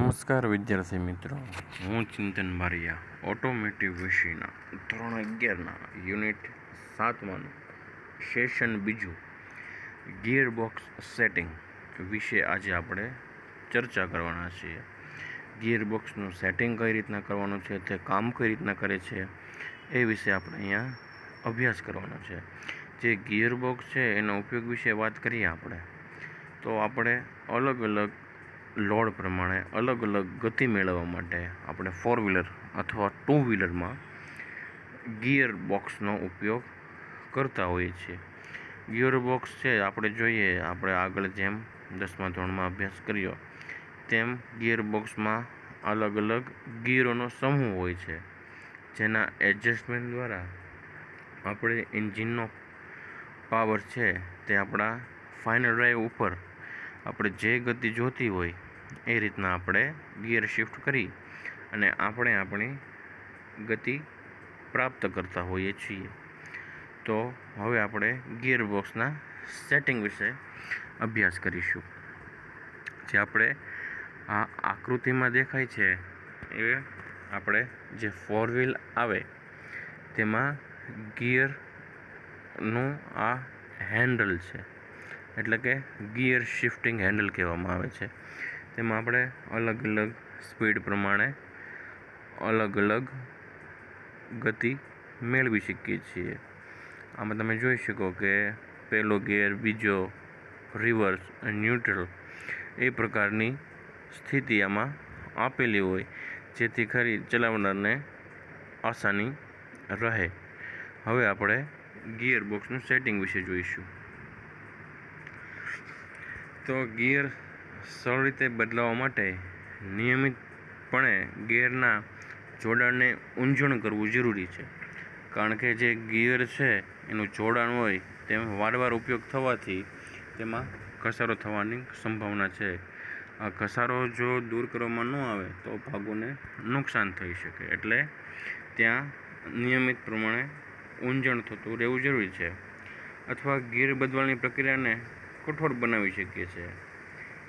નમસ્કાર વિદ્યાર્થી મિત્રો, હું ચિંતન બારિયા ઓટોમેટિવ વિષયના ધોરણ 11ના યુનિટ 7નું સેશન બીજું ગિયરબોક્સ સેટિંગ વિશે આજે આપણે ચર્ચા કરવાના છીએ. ગિયરબોક્સનું સેટિંગ કઈ રીતના કરવાનું છે, તે કામ કઈ રીતના કરે છે, એ વિશે આપણે અહીંયા અભ્યાસ કરવાનો છે. જે ગિયરબોક્સ છે એના ઉપયોગ વિશે વાત કરીએ આપણે, તો આપણે અલગ અલગ લોડ પ્રમાણે અલગ અલગ ગતિ મેળવવા માટે આપણે 4 વ્હીલર અથવા 2 વ્હીલરમાં ગિયર બોક્સનો ઉપયોગ કરતા હોઈએ છીએ. ગિયરબોક્સ છે આપણે જોઈએ, આપણે આગળ જેમ 10મા ધોરણમાં અભ્યાસ કર્યો તેમ ગિયરબોક્સમાં અલગ અલગ ગિયરોનો સમૂહ હોય છે, જેના એડજસ્ટમેન્ટ દ્વારા આપણે એન્જિનનો પાવર છે તે આપણા ફાઇનલ ડ્રાઈવ ઉપર આપણે જે ગતિ જોતી હોય એ રીતના આપણે ગિયર શિફ્ટ કરી અને આપણે આપણી ગતિ પ્રાપ્ત કરતા હોઈએ છીએ. તો હવે આપણે ગિયરબોક્સના સેટિંગ વિશે અભ્યાસ કરીશું. જે આપણે આ આકૃતિમાં દેખાય છે એ આપણે જે 4 વ્હીલ આવે તેમાં ગિયરનું આ હેન્ડલ છે, એટલે કે ગિયર શિફ્ટિંગ હેન્ડલ કહેવામાં આવે છે. તેમાં આપણે અલગ અલગ સ્પીડ પ્રમાણે અલગ અલગ ગતિ મેળવી શકીએ છીએ. આમાં તમે જોઈ શકો કે પહેલો ગિયર, બીજો, રિવર્સ અને ન્યુટ્રલ એ પ્રકારની સ્થિતિ આમાં આપેલી હોય, જેથી ખરી ચલાવનારને આસાની રહે. હવે આપણે ગિયરબોક્સનું સેટિંગ વિશે જોઈશું. તો ગિયર સરળ રીતે બદલાવવા માટે નિયમિતપણે ગિયરના જોડાણને ઊંજણ કરવું જરૂરી છે. કારણ કે જે ગિયર છે એનું જોડાણ હોય તેમ વારંવાર ઉપયોગ થવાથી તેમાં ઘસારો થવાની સંભાવના છે. આ ઘસારો જો દૂર કરવામાં ન આવે તો ભાગોને નુકસાન થઈ શકે, એટલે ત્યાં નિયમિત પ્રમાણે ઊંજણ થતું રહેવું જરૂરી છે. અથવા ગિયર બદલવાની પ્રક્રિયાને કઠોર બનાવી શકીએ છીએ.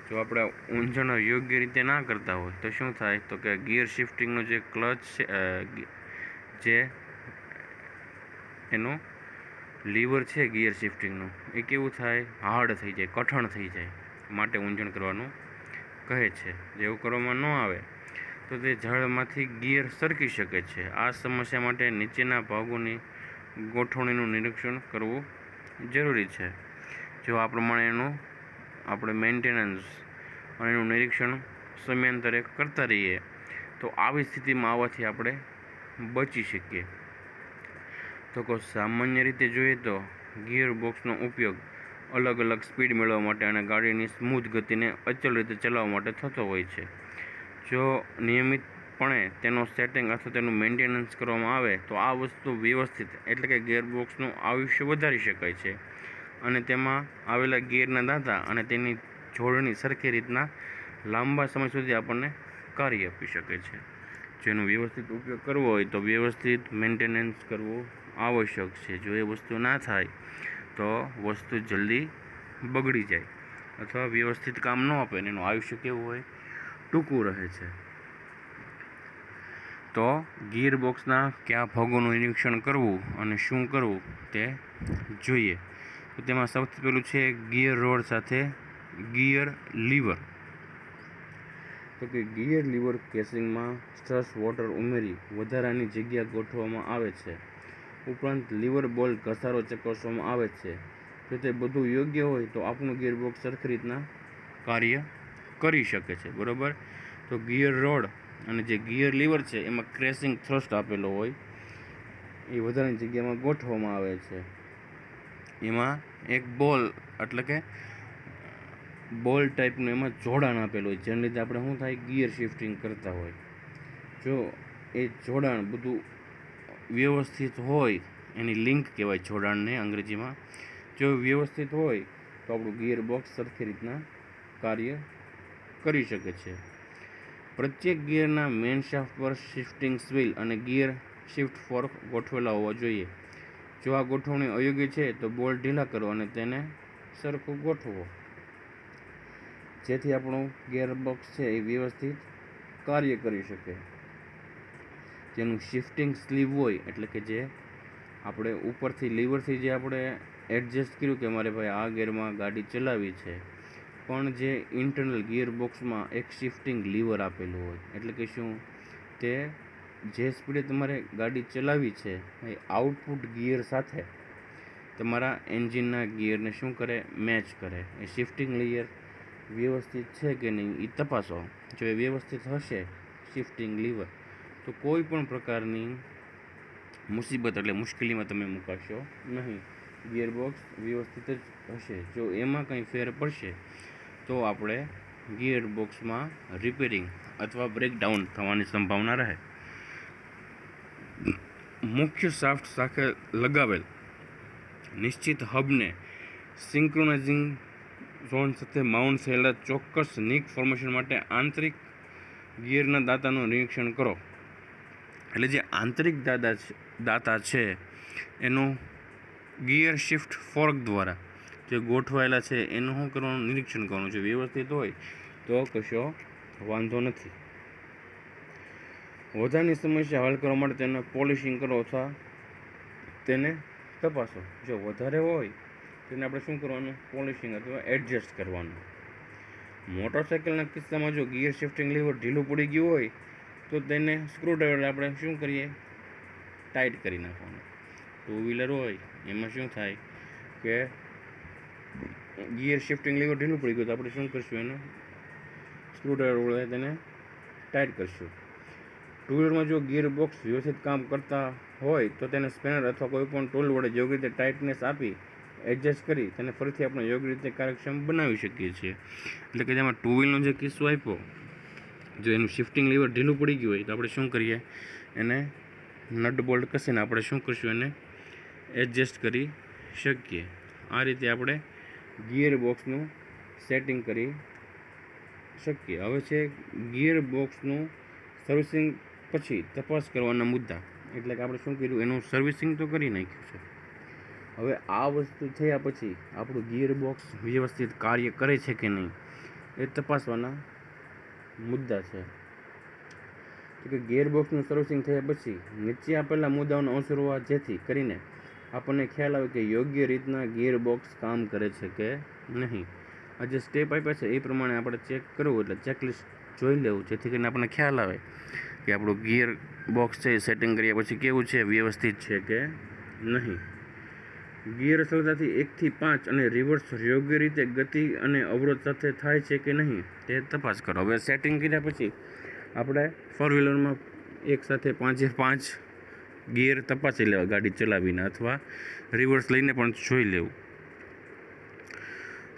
જો આપણે ઊંજણ યોગ્ય રીતે ના કરતા હોય તો શું થાય, તો કે ગિયર શિફ્ટિંગનો જે ક્લચ છે, જે એનું લીવર છે ગિયર શિફ્ટિંગનું, એ કેવું થાય, હાર્ડ થઈ જાય, કઠણ થઈ જાય, માટે ઊંજણ કરવાનું કહે છે. જેવું કરવામાં ન આવે તો તે ઝાડમાંથી ગિયર સરકી શકે છે. આ સમસ્યા માટે નીચેના ભાગોની ગોઠવણીનું નિરીક્ષણ કરવું જરૂરી છે. જો આ પ્રમાણે એનું આપણે મેન્ટેનન્સ અને એનું નિરીક્ષણ સમયાંતરે કરતા રહીએ તો આવી સ્થિતિમાં આવવાથી આપણે બચી શકીએ. તો સામાન્ય રીતે જોઈએ તો ગિયરબોક્સનો ઉપયોગ અલગ અલગ સ્પીડ મેળવવા માટે અને ગાડીની સ્મૂથ ગતિને અચલ રીતે ચલાવવા માટે થતો હોય છે. જો નિયમિતપણે તેનો સેટિંગ અથવા તેનું મેન્ટેનન્સ કરવામાં આવે તો આ વસ્તુ વ્યવસ્થિત, એટલે કે ગિયરબોક્સનું આયુષ્ય વધારી શકાય છે અને તેમાં આવેલા ગિયરના દાંતા અને તેની જોડણી સરખી રીતના લાંબા સમય સુધી આપણને કાર્ય આપી શકે છે. જેનો વ્યવસ્થિત ઉપયોગ કરવો હોય તો વ્યવસ્થિત મેન્ટેનન્સ કરવું આવશ્યક છે. જો એ વસ્તુ ના થાય તો વસ્તુ જલ્દી બગડી જાય અથવા વ્યવસ્થિત કામ ન આપે ને એનું આયુષ્ય કેવું હોય, ટૂંકું રહે છે. તો ગિયરબોક્સના કયા ભાગોનું નિરીક્ષણ કરવું અને શું કરવું તે જોઈએ. તો તેમાં સૌથી પહેલું છે ગિયર રોડ સાથે ગિયર લીવર. તો કે ગિયર લીવર કેસિંગમાં સ્ટ્રસ વોટર ઉમેરી વધારાની જગ્યા ગોઠવવામાં આવે છે. ઉપરાંત લીવર બોલ્ટ ઘસારો ચકાસવામાં આવે છે. જો તે બધું યોગ્ય હોય તો આપણું ગિયરબોક્સ સરખી રીતના કાર્ય કરી શકે છે. બરાબર. તો ગિયર રોડ અને જે ગિયર લીવર છે એમાં ક્રેસિંગ થ્રસ્ટ આપેલો હોય, એ વધારાની જગ્યામાં ગોઠવવામાં આવે છે. એમાં એક બોલ, એટલે કે બોલ ટાઈપનું એમાં જોડાણ આપેલું હોય, જેને લીધે આપણે શું થાય, ગિયર શિફ્ટિંગ કરતા હોય. જો એ જોડાણ બધું વ્યવસ્થિત હોય, એની લિંક કહેવાય જોડાણને અંગ્રેજીમાં, જો વ્યવસ્થિત હોય તો આપણું ગિયરબોક્સ સરખી રીતના કાર્ય કરી શકે છે. પ્રત્યેક ગિયરના મેઇન શાફ્ટ પર શિફ્ટિંગ સ્વીલ અને ગિયર શિફ્ટ ફોર્ક ગોઠવેલા હોવા જોઈએ. જો આ ગોઠવણી અયોગ્ય છે તો બોલ્ટ ઢીલા કરો અને તેને સરખું ગોઠવો, જેથી આપણું ગિયરબોક્સ છે એ વ્યવસ્થિત કાર્ય કરી શકે. જેનું શિફ્ટિંગ સ્લીવ હોય, એટલે કે જે આપણે ઉપરથી લીવરથી જે આપણે એડજસ્ટ કર્યું કે મારે ભાઈ આ ગિયરમાં ગાડી ચલાવવી છે, પણ જે ઇન્ટરનલ ગિયર બોક્સમાં એક શિફ્ટિંગ લીવર આપેલું હોય, એટલે કે શું, તે જે સ્પીડે તમારે ગાડી ચલાવવી છે એ આઉટપુટ ગિયર સાથે તમારા એન્જિનના ગિયરને શું કરે, મેચ કરે. એ શિફ્ટિંગ લેયર વ્યવસ્થિત છે કે નહીં એ તપાસો. જો એ વ્યવસ્થિત હશે શિફ્ટિંગ લીવર, તો કોઈ પણ પ્રકારની મુસીબત એટલે મુશ્કેલીમાં તમે મુકાશો નહીં. ગિયરબોક્સ વ્યવસ્થિત જ હશે. જો એમાં કંઈ ફેર પડશે તો આપણે ગિયરબોક્સમાં રિપેરિંગ અથવા બ્રેકડાઉન થવાની સંભાવના રહે. મુખ્ય શાફ્ટ સાથે લગાવેલ નિશ્ચિત હબને સિંક્રોનાઇઝિંગ ઝોન સાથે માઉન્ટ થયેલા ચોક્કસ નિક ફોર્મેશન માટે આંતરિક ગિયરના દાંતાનું નિરીક્ષણ કરો. એટલે જે આંતરિક દાંતા છે એનું ગિયર શિફ્ટ ફોર્ક દ્વારા જે ગોઠવાયેલા છે એનું શું કરવાનું, નિરીક્ષણ કરવાનું. જો વ્યવસ્થિત હોય તો કશો વાંધો નથી. વધારાની સમસ્યા હલ કરવા માટે તેને પોલિશિંગ કરો અથવા તેને તપાસો. જો વધારે હોય તેને આપણે શું કરવાનું, પોલિશિંગ અથવા એડજસ્ટ કરવાનું. મોટરસાઇકલના કિસ્સામાં જો ગિયર શિફ્ટિંગ લીવર ઢીલું પડી ગયું હોય તો તેને સ્ક્રૂડ્રાઈવર આપણે શું કરીએ, ટાઈટ કરી નાખવાનું. ટુ વ્હીલર હોય એમાં શું થાય કે ગિયર શિફ્ટિંગ લીવર ઢીલું પડી ગયું તો આપણે શું કરીશું, એને સ્ક્રૂડ્રાઈવર વડે તેને ટાઈટ કરીશું. ટુ વ્હીલરમાં જો ગિયર બોક્સ વ્યવસ્થિત કામ કરતા હોય તો તેને સ્પેનર અથવા કોઈ પણ ટૂલ વડે યોગ્ય રીતે ટાઇટનેસ આપી એડજસ્ટ કરી તેને ફરીથી આપણે યોગ્ય રીતે કાર્યક્ષમ બનાવી શકીએ છીએ. એટલે કે જેમાં ટુ વ્હીલનો જે કિસ્સો આપ્યો, જો એનું શિફ્ટિંગ લીવર ઢીલું પડી ગયું હોય તો આપણે શું કરીએ, એને નટ બોલ્ટ કસીને આપણે શું કરીશું, એને એડજસ્ટ કરી શકીએ. આ રીતે આપણે ગિયર બોક્સનું સેટિંગ કરી શકીએ. હવે છે ગિયર બોક્સનું સર્વિસિંગ પછી તપાસ કરવાના મુદ્દા. એટલે કે આપણે શું કર્યું, એનું સર્વિસિંગ તો કરી નાખ્યું છે. હવે આ વસ્તુ થયા પછી આપણું ગિયર બોક્સ વ્યવસ્થિત કાર્ય કરે છે કે નહીં એ તપાસવાના મુદ્દા છે. તો કે ગિયર બોક્સનું સર્વિસિંગ થયા પછી નીચે આપેલા મુદ્દાઓને અનુસરવા, જેથી કરીને આપણને ખ્યાલ આવે કે યોગ્ય રીતના ગિયર બોક્સ કામ કરે છે કે નહીં. આ જે સ્ટેપ આપ્યા છે એ પ્રમાણે આપણે ચેક કરવું, એટલે ચેકલિસ્ટ જોઈ લેવું, જેથી કરીને આપણને ખ્યાલ આવે કે આપણું ગિયર બોક્સ છે એ સેટિંગ કર્યા પછી કેવું છે, વ્યવસ્થિત છે કે નહીં. ગિયર સરળતાથી 1 થી 5 અને રિવર્સ યોગ્ય રીતે ગતિ અને અવરોધ સાથે થાય છે કે નહીં તે તપાસ કરો. હવે સેટિંગ કર્યા પછી આપણે ફોર વ્હીલરમાં એક સાથે 5 ગિયર તપાસી લેવા ગાડી ચલાવીને, અથવા રિવર્સ લઈને પણ જોઈ લેવું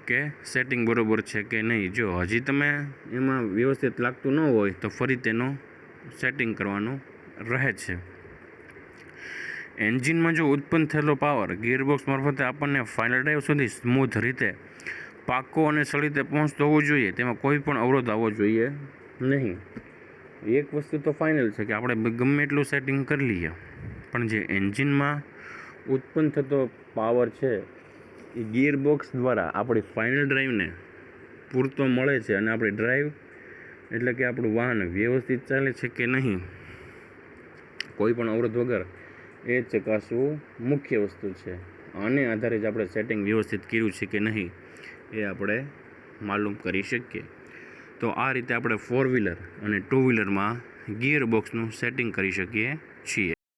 કે સેટિંગ બરોબર છે કે નહીં. જો હજી તમે એમાં વ્યવસ્થિત લાગતું ન હોય તો ફરી તેનું સેટિંગ કરવાનું રહે છે. એન્જિનમાં જો ઉત્પન્ન થયેલો પાવર ગિયરબોક્સ મારફતે આપણને ફાઇનલ ડ્રાઈવ સુધી સ્મૂથ રીતે પાકો અને સળી રીતે પહોંચતો હોવો જોઈએ. તેમાં કોઈ પણ અવરોધ આવવો જોઈએ નહીં. એક વસ્તુ તો ફાઇનલ છે કે આપણે ગમે એટલું સેટિંગ કરી લઈએ, પણ જે એન્જિનમાં ઉત્પન્ન થતો પાવર છે એ ગિયરબોક્સ દ્વારા આપણી ફાઇનલ ડ્રાઈવને પૂરતો મળે છે, અને આપણી ડ્રાઈવ એટલે કે આપણું વાહન વ્યવસ્થિત ચાલે છે કે નહીં કોઈ પણ અવરોધ વગર એ ચકાસવું મુખ્ય વસ્તુ છે. આને આધારે જ આપણે સેટિંગ વ્યવસ્થિત કર્યું છે કે નહીં એ આપણે માલુમ કરી શકીએ. તો આ રીતે આપણે ફોર વ્હીલર અને ટુ વ્હીલરમાં ગિયર બોક્સનું સેટિંગ કરી શકીએ છીએ.